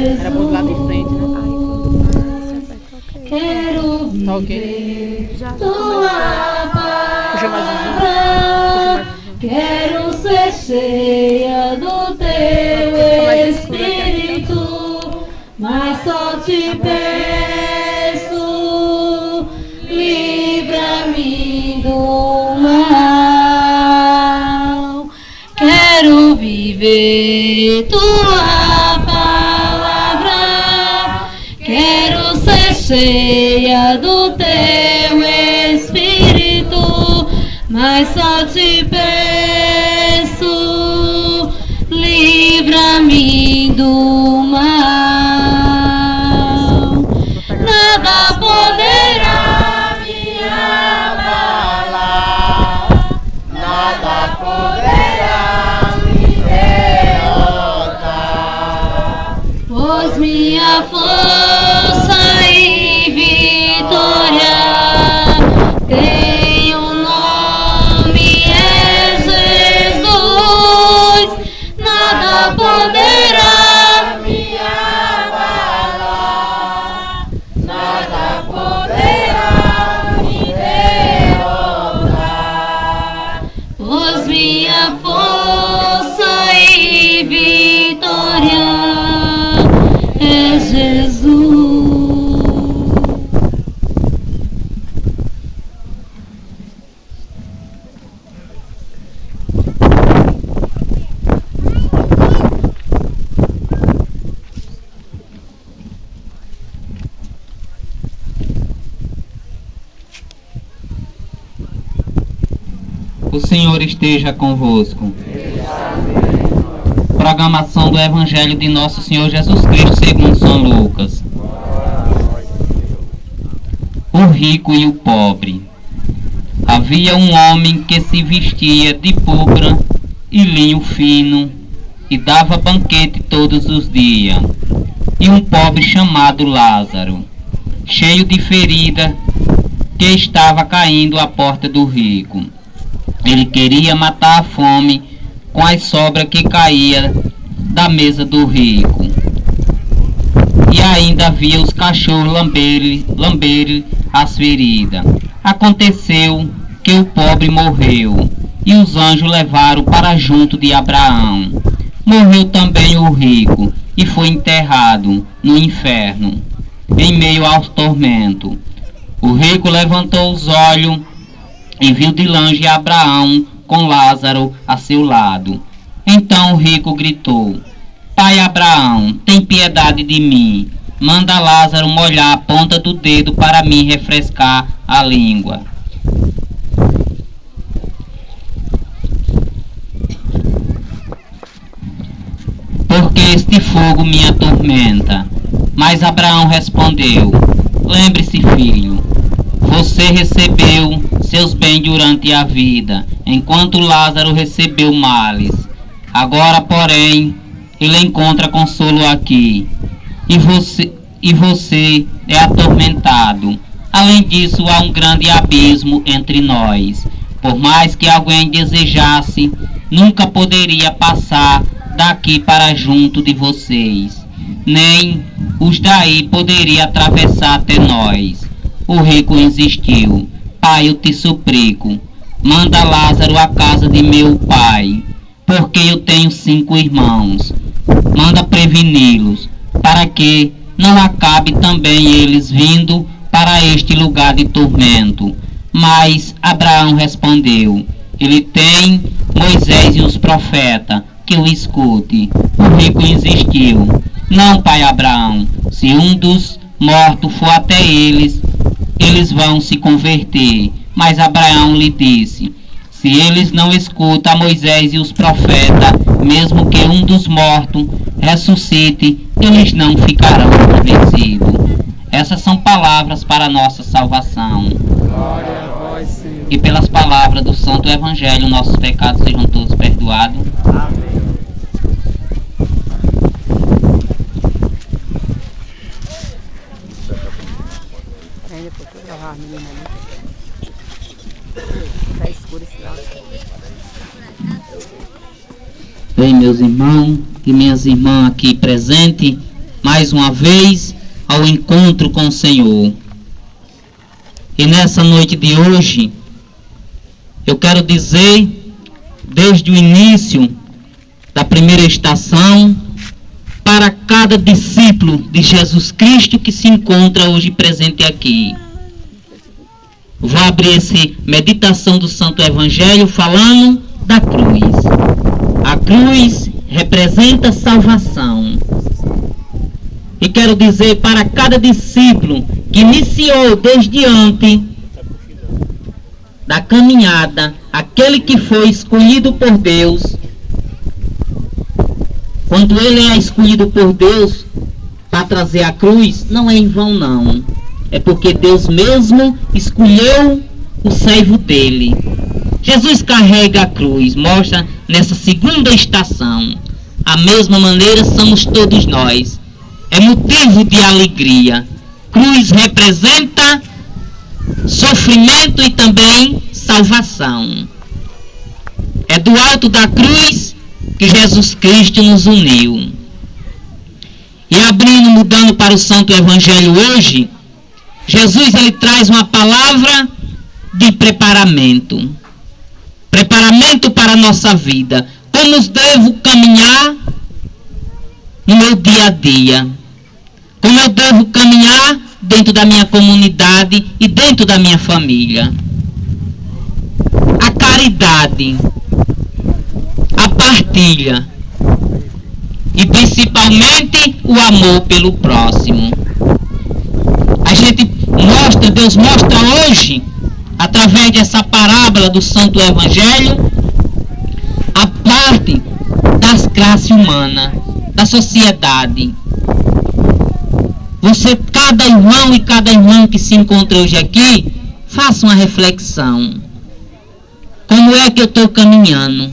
Era bom do lado de frente, né? Quero viver tua palavra. Quero ser cheia do teu Espírito, mas só te peço, livra-me do mal. Quero viver tua palavra, quero ser cheia do teu Espírito, mas só te peço, livra-me do mal. Nada poderá me abalar, nada poderá me derrotar, pois minha força e vitória tem um nome, é Jesus. Nada poderá me abalar, nada poderá me derrotar, pois minha força e vitória é Jesus. O Senhor esteja convosco. Proclamação do Evangelho de Nosso Senhor Jesus Cristo segundo São Lucas. O rico e o pobre. Havia um homem que se vestia de púrpura e linho fino e dava banquete todos os dias. E um pobre chamado Lázaro, cheio de ferida, que estava caindo à porta do rico. Ele queria matar a fome com as sobras que caía da mesa do rico. E ainda havia os cachorros lamberem as feridas. Aconteceu que o pobre morreu, e os anjos levaram para junto de Abraão. Morreu também o rico, e foi enterrado no inferno, em meio aos tormentos. O rico levantou os olhos e viu de longe Abraão com Lázaro a seu lado. Então o rico gritou: Pai Abraão, tem piedade de mim. Manda Lázaro molhar a ponta do dedo para me refrescar a língua. Porque este fogo me atormenta. Mas Abraão respondeu: Lembre-se, filho, você recebeu seus bens durante a vida, enquanto Lázaro recebeu males. Agora, porém, ele encontra consolo aqui, e você é atormentado. Além disso, há um grande abismo entre nós. Por mais que alguém desejasse, nunca poderia passar daqui para junto de vocês, nem os daí poderia atravessar até nós. O rico insistiu: Pai, eu te suplico, manda Lázaro à casa de meu pai, porque eu tenho 5 irmãos. Manda preveni-los, para que não acabe também eles vindo para este lugar de tormento. Mas Abraão respondeu: Ele tem Moisés e os profetas, que o escute. O rico insistiu: Não, pai Abraão, se um dos mortos for até eles vão se converter. Mas Abraão lhe disse: Se eles não escutam a Moisés e os profetas, mesmo que um dos mortos ressuscite, eles não ficarão convencidos. Essas são palavras para a nossa salvação. Glória a vós, Senhor. E pelas palavras do Santo Evangelho, nossos pecados sejam todos perdoados. Amém. Bem, meus irmãos e minhas irmãs aqui presentes, mais uma vez ao encontro com o Senhor. E nessa noite de hoje, eu quero dizer, desde o início da primeira estação, para cada discípulo de Jesus Cristo que se encontra hoje presente aqui. Vou abrir essa meditação do Santo Evangelho falando da cruz. A cruz representa salvação. E quero dizer para cada discípulo que iniciou desde antes da caminhada, aquele que foi escolhido por Deus, quando ele é escolhido por Deus para trazer a cruz, não é em vão não. É porque Deus mesmo escolheu o servo dele. Jesus carrega a cruz, mostra nessa segunda estação. A mesma maneira somos todos nós. É motivo de alegria. Cruz representa sofrimento e também salvação. É do alto da cruz que Jesus Cristo nos uniu. E abrindo, mudando para o Santo Evangelho hoje, Jesus ele traz uma palavra de preparamento. Preparamento para a nossa vida. Como devo caminhar no meu dia a dia. Como eu devo caminhar dentro da minha comunidade e dentro da minha família. A caridade, a partilha e principalmente o amor pelo próximo. A gente mostra, Deus mostra hoje, através dessa parábola do Santo Evangelho, a parte das classes humanas, da sociedade. Você, cada irmão e cada irmã que se encontra hoje aqui, faça uma reflexão. Como é que eu estou caminhando?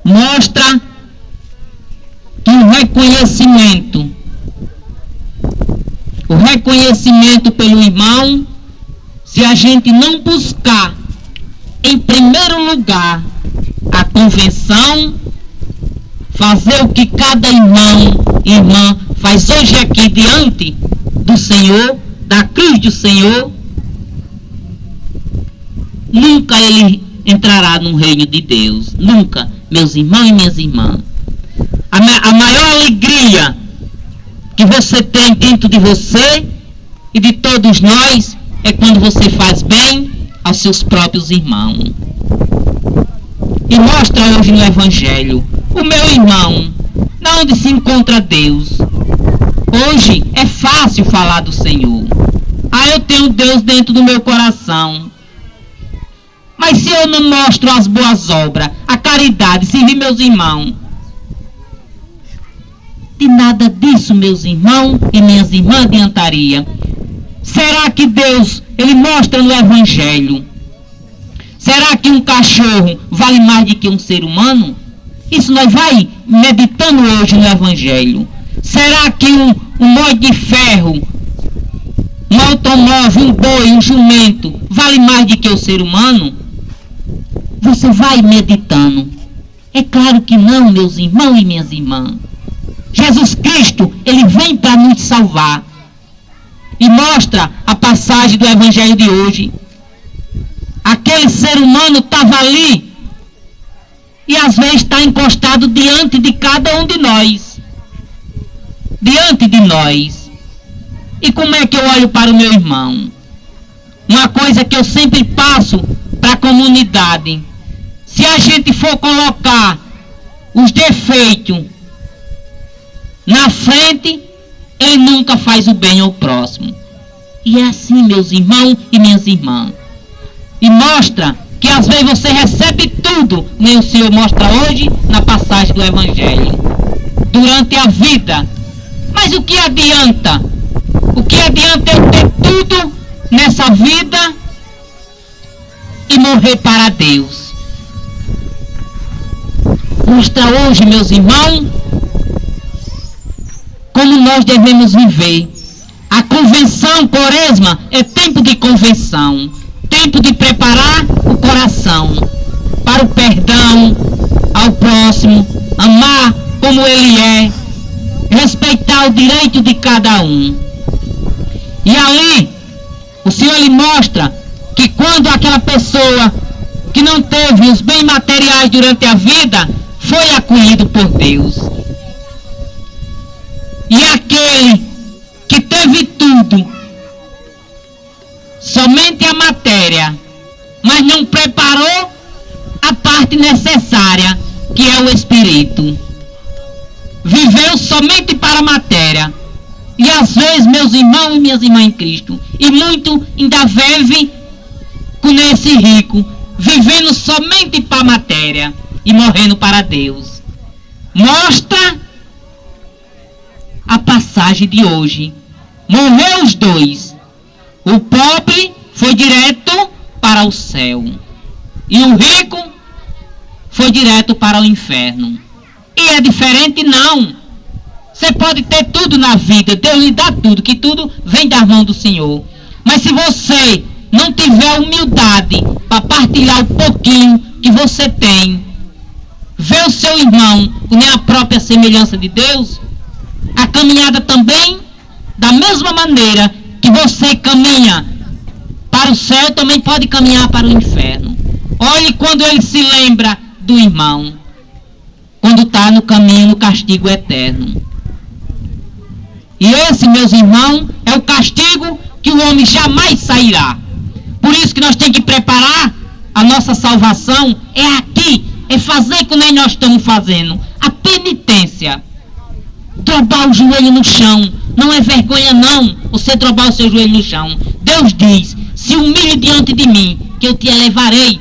Mostra que o reconhecimento pelo irmão, se a gente não buscar, em primeiro lugar, a convenção, fazer o que cada irmão e irmã faz hoje aqui diante do Senhor, da cruz do Senhor, nunca ele entrará no reino de Deus. Nunca, meus irmãos e minhas irmãs. A maior alegria que você tem dentro de você e de todos nós é quando você faz bem aos seus próprios irmãos. E mostra hoje no Evangelho o meu irmão, onde se encontra Deus. Hoje é fácil falar do Senhor. Eu tenho Deus dentro do meu coração. Mas se eu não mostro as boas obras, a caridade, servir meus irmãos, de nada disso, meus irmãos e minhas irmãs, adiantaria. Será que Deus, ele mostra no Evangelho? Será que um cachorro vale mais do que um ser humano? Isso nós vai meditando hoje no Evangelho. Será que um molho de ferro, um automóvel, um boi, um jumento, vale mais do que o ser humano? Você vai meditando. É claro que não, meus irmãos e minhas irmãs. Jesus Cristo, ele vem para nos salvar. E mostra a passagem do Evangelho de hoje. Aquele ser humano estava ali e às vezes está encostado diante de cada um de nós. Diante de nós. E como é que eu olho para o meu irmão? Uma coisa que eu sempre passo para a comunidade. Se a gente for colocar os defeitos na frente, ele nunca faz o bem ao próximo. E é assim, meus irmãos e minhas irmãs. E mostra que às vezes você recebe tudo, nem o Senhor mostra hoje na passagem do Evangelho, durante a vida. Mas o que adianta? O que adianta eu ter tudo nessa vida e morrer para Deus? Mostra hoje, meus irmãos, como nós devemos viver. A convenção, Quaresma, é tempo de convenção, tempo de preparar o coração para o perdão ao próximo, amar como ele é, respeitar o direito de cada um. E ali, o Senhor lhe mostra que quando aquela pessoa que não teve os bens materiais durante a vida, foi acolhido por Deus. E aquele que teve tudo, somente a matéria, mas não preparou a parte necessária, que é o Espírito. Viveu somente para a matéria. E às vezes, meus irmãos e minhas irmãs em Cristo, e muito ainda vive com esse rico, vivendo somente para a matéria e morrendo para Deus. Mostra a passagem de hoje. Morreu os dois. O pobre foi direto para o céu e o rico foi direto para o inferno. E é diferente? Não. Você pode ter tudo na vida, Deus lhe dá tudo, que tudo vem da mão do Senhor. Mas se você não tiver humildade para partilhar o pouquinho que você tem, ver o seu irmão com a própria semelhança de Deus, a caminhada também, da mesma maneira que você caminha para o céu, também pode caminhar para o inferno. Olhe quando ele se lembra do irmão, quando está no caminho, no castigo eterno. E esse, meus irmãos, é o castigo que o homem jamais sairá. Por isso que nós temos que preparar a nossa salvação. É aqui, é fazer como nós estamos fazendo. A penitência. Drobar o joelho no chão. Não é vergonha não, você drobar o seu joelho no chão. Deus diz, se humilhe diante de mim, que eu te elevarei.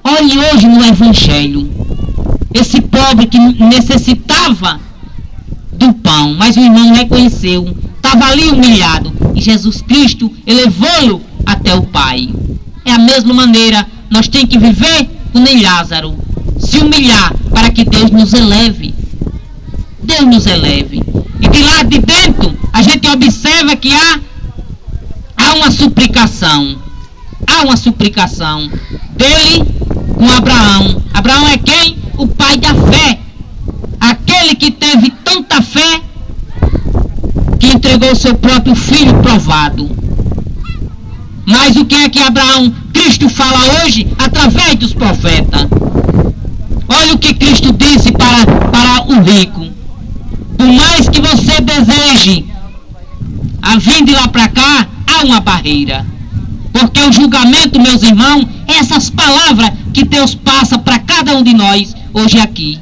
Olhe hoje no Evangelho. Esse pobre que necessitava do pão, mas o irmão reconheceu, estava ali humilhado, e Jesus Cristo elevou-o até o Pai. É a mesma maneira, nós temos que viver como Lázaro, se humilhar para que Deus nos eleve. Deus nos eleve. E de lá de dentro, a gente observa que há uma suplicação. Há uma suplicação dele com Abraão. Abraão é quem? O pai da fé. Aquele que teve tanta fé que entregou seu próprio filho provado. Mas o que é que Abraão, Cristo fala hoje através dos profetas? Olha o que Cristo disse para o rico. Por mais que você deseje a vir de lá para cá, há uma barreira. Porque o julgamento, meus irmãos, é essas palavras que Deus passa para cada um de nós hoje aqui.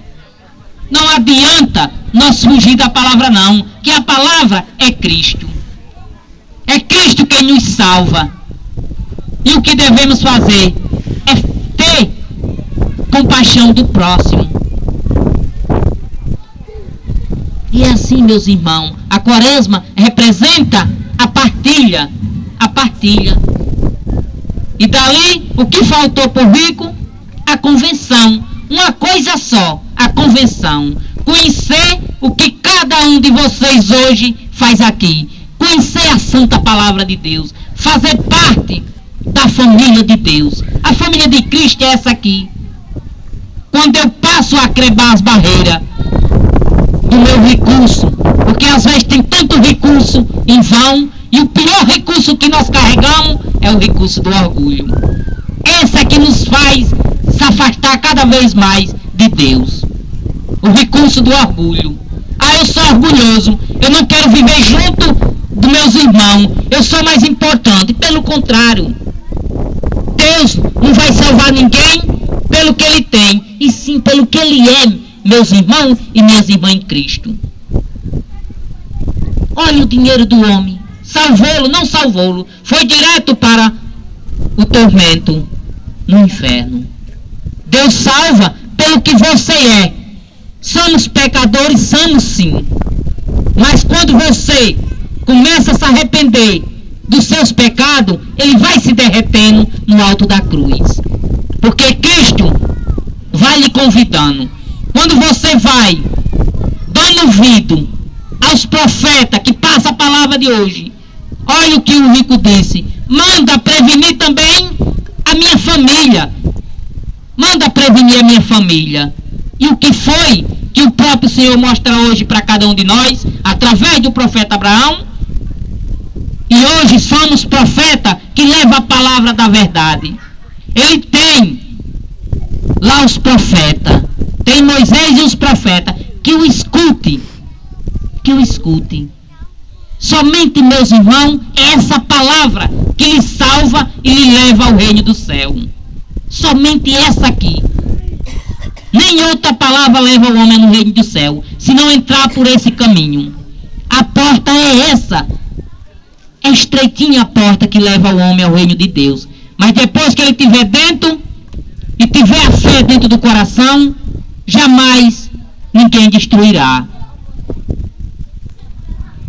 Não adianta nós fugir da palavra não, que a palavra é Cristo. É Cristo quem nos salva. E o que devemos fazer é ter compaixão do próximo. E é assim, meus irmãos, a quaresma representa a partilha. A partilha. E dali, o que faltou para o rico? A convenção. Uma coisa só, a convenção. Conhecer o que cada um de vocês hoje faz aqui. Conhecer a santa palavra de Deus. Fazer parte da família de Deus. A família de Cristo é essa aqui. Quando eu passo a quebrar as barreiras do meu recurso, porque às vezes tem tanto recurso em vão, e o pior recurso que nós carregamos é o recurso do orgulho. Esse é que nos faz se afastar cada vez mais de Deus. O recurso do orgulho. Eu sou orgulhoso, eu não quero viver junto dos meus irmãos, eu sou mais importante. Pelo contrário, Deus não vai salvar ninguém pelo que ele tem, e sim pelo que ele é, meus irmãos e minhas irmãs em Cristo. Olha o dinheiro do homem, salvou-lo, não salvou-lo, foi direto para o tormento no inferno. Deus salva pelo que você é. Somos pecadores, somos sim. Mas quando você começa a se arrepender dos seus pecados, ele vai se derretendo no alto da cruz. Porque Cristo vai lhe convidando. Quando você vai dando ouvido aos profetas que passam a palavra de hoje, olha o que o rico disse: manda prevenir também a minha família. Manda prevenir a minha família. E o que foi que o próprio Senhor mostra hoje para cada um de nós, através do profeta Abraão. E hoje somos profeta que leva a palavra da verdade. Ele tem lá os profetas, tem Moisés e os profetas, que o escute, Somente, meus irmãos, é essa palavra que lhe salva e lhe leva ao reino do céu. Somente essa aqui. Nem outra palavra leva o homem no reino do céu, se não entrar por esse caminho. A porta é essa. É estreitinha a porta que leva o homem ao reino de Deus. Mas depois que ele estiver dentro, e tiver a fé dentro do coração, jamais ninguém destruirá.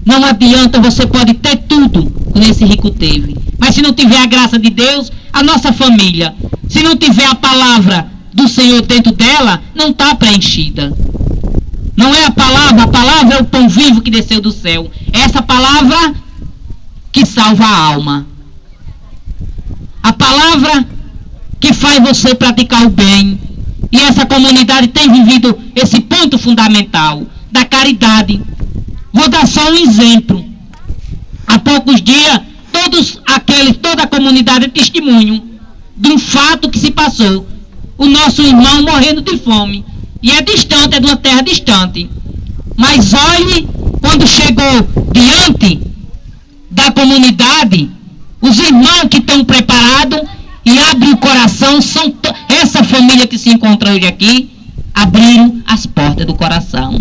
Não adianta, você pode ter tudo que esse rico teve, mas se não tiver a graça de Deus, a nossa família, se não tiver a palavra do Senhor dentro dela, não está preenchida. Não é a palavra é o pão vivo que desceu do céu. É essa palavra que salva a alma. A palavra que faz você praticar o bem. E essa comunidade tem vivido esse ponto fundamental da caridade. Vou dar só um exemplo. Há poucos dias, toda a comunidade é testemunho de um fato que se passou. O nosso irmão morrendo de fome. E é distante, é de uma terra distante. Mas olhe, quando chegou diante da comunidade, os irmãos que estão preparados e abrem o coração, essa família que se encontra hoje aqui, abriram as portas do coração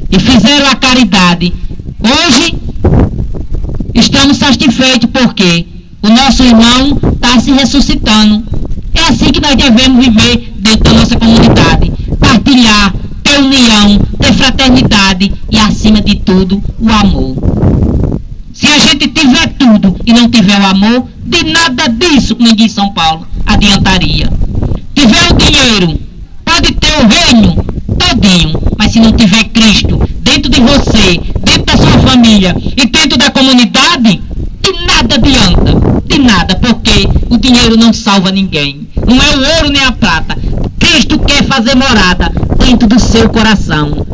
e fizeram a caridade. Hoje estamos satisfeitos porque o nosso irmão está se ressuscitando. É assim que nós devemos viver dentro da nossa comunidade. Partilhar, ter união, ter fraternidade e, acima de tudo, o amor. Se a gente tiver tudo e não tiver o amor, de nada disso, como diz São Paulo, adiantaria. Tiver o dinheiro, pode ter o reino todinho, mas se não tiver Cristo dentro de você, dentro da sua família e dentro da comunidade, de nada adianta. De nada, porque o dinheiro não salva ninguém. Não é o ouro nem a prata. Cristo quer fazer morada dentro do seu coração.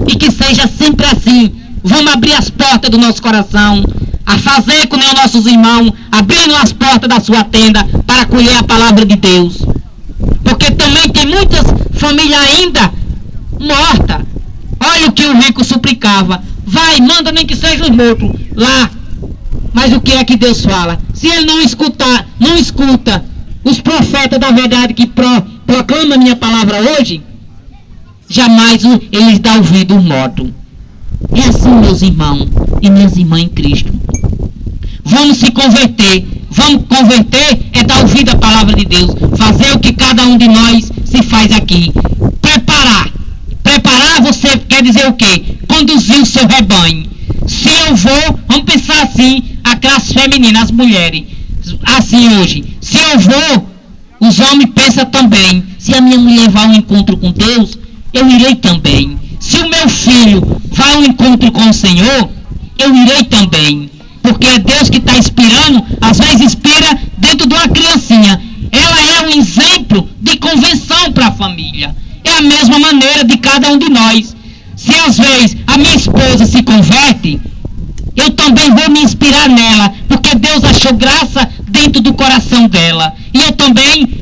E que seja sempre assim. Vamos abrir as portas do nosso coração, a fazer com os nossos irmãos, abrindo as portas da sua tenda para acolher a palavra de Deus. Porque também tem muitas famílias ainda mortas. Olha o que o rico suplicava. Vai, manda nem que seja os mortos lá. Mas o que é que Deus fala? Se ele não escuta os profetas da verdade que proclamam a minha palavra hoje, jamais eles dão ouvido o modo. É assim, meus irmãos e minhas irmãs em Cristo. Vamos se converter. Vamos converter é dar ouvido à palavra de Deus. Fazer o que cada um de nós se faz aqui. Preparar. Preparar, você quer dizer o quê? Conduzir o seu rebanho. Se eu vou, vamos pensar assim, a classe feminina, as mulheres, assim hoje. Se eu vou, os homens pensam também. Se a minha mulher vai ao encontro com Deus, eu irei também. Se o meu filho vai ao encontro com o Senhor, eu irei também. Porque é Deus que está inspirando, às vezes inspira dentro de uma criancinha. Ela é um exemplo de convenção para a família. É a mesma maneira de cada um de nós. Se às vezes a minha esposa se converte, eu também vou me inspirar nela, porque Deus achou graça dentro do coração dela. E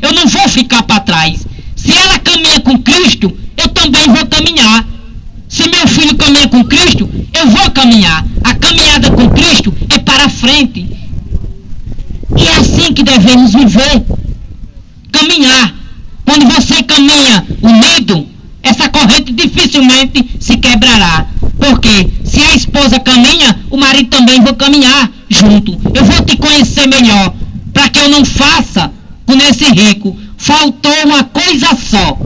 eu não vou ficar para trás. Se ela caminha com Cristo, eu também vou caminhar. Se meu filho caminha com Cristo, eu vou caminhar. A caminhada com Cristo é para frente. E é assim que devemos viver. Caminhar. Quando você caminha unido, essa corrente dificilmente se quebrará. Porque se a esposa caminha, o marido também vai caminhar junto. Eu vou te conhecer melhor, para que eu não faça com esse rico. Faltou uma coisa só: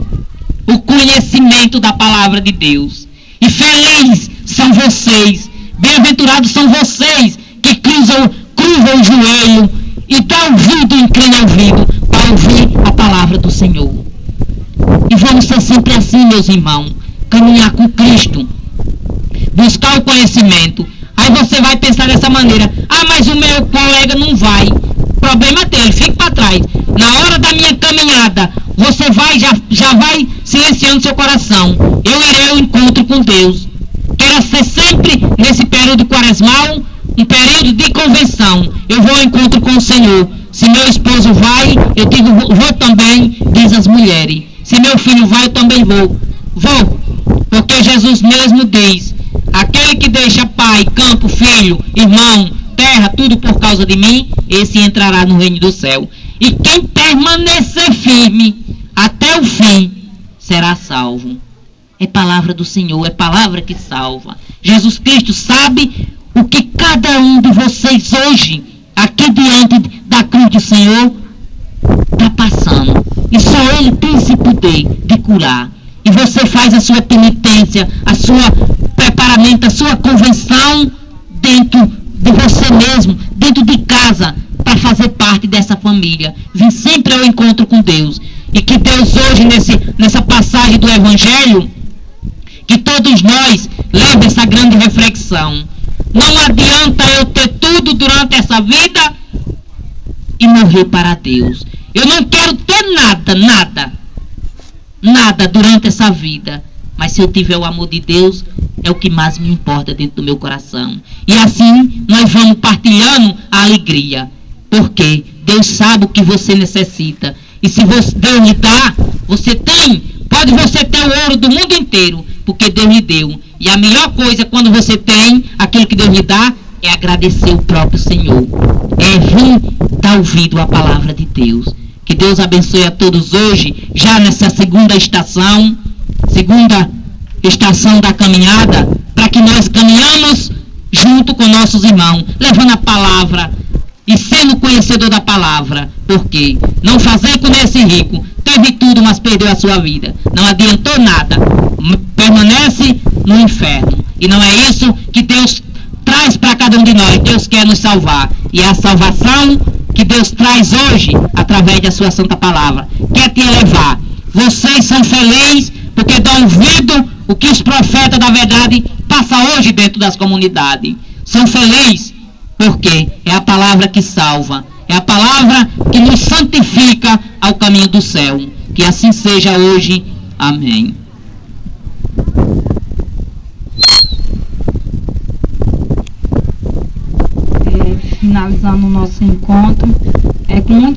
o conhecimento da palavra de Deus. E felizes são vocês, bem-aventurados são vocês que cruzam o joelho e dão ouvido, inclinam o ouvido para ouvir a palavra do Senhor. E vamos ser sempre assim, meus irmãos, caminhar com Cristo, buscar o conhecimento. Aí você vai pensar dessa maneira: ah, mas o meu colega não vai. Problema dele, fique para trás. Na hora da minha caminhada, você já vai silenciando seu coração. Eu irei ao encontro com Deus. Quero ser sempre, nesse período quaresmal, um período de convenção. Eu vou ao encontro com o Senhor. Se meu esposo vai, eu digo, vou também, diz as mulheres. Se meu filho vai, eu também vou. Vou, porque Jesus mesmo diz, aquele que deixa pai, campo, filho, irmão, terra, tudo por causa de mim, esse entrará no reino do céu. E quem permanecer firme até o fim, será salvo. É palavra do Senhor, é palavra que salva. Jesus Cristo sabe o que cada um de vocês hoje, aqui diante da cruz do Senhor, está passando. E só Ele tem esse poder de curar. E você faz a sua penitência, a sua preparamento, a sua convenção dentro de você mesmo, dentro de casa, para fazer parte dessa família. Vim sempre ao encontro com Deus. E que Deus hoje, nessa passagem do Evangelho, que todos nós levem essa grande reflexão. Não adianta eu ter tudo durante essa vida e morrer para Deus. Eu não quero ter nada durante essa vida. Mas se eu tiver o amor de Deus, é o que mais me importa dentro do meu coração. E assim nós vamos partilhando a alegria. Porque Deus sabe o que você necessita. E se Deus lhe dá, você tem. Pode você ter o ouro do mundo inteiro, porque Deus lhe deu. E a melhor coisa quando você tem aquilo que Deus lhe dá, é agradecer o próprio Senhor. É vir dar ouvido à palavra de Deus. Que Deus abençoe a todos hoje, já nessa segunda estação da caminhada, para que nós caminhamos junto com nossos irmãos, levando a palavra e sendo conhecedor da palavra. Porque não fazer como esse rico, teve tudo, mas perdeu a sua vida. Não adiantou nada, permanece no inferno. E não é isso que Deus traz para cada um de nós. Deus quer nos salvar. E é a salvação que Deus traz hoje, através da sua santa palavra, quer te elevar. Vocês são felizes porque dão ouvido o que os profetas da verdade passam hoje dentro das comunidades. São felizes porque é a palavra que salva. É a palavra que nos santifica ao caminho do céu. Que assim seja hoje. Amém. Finalizando o nosso encontro, com muito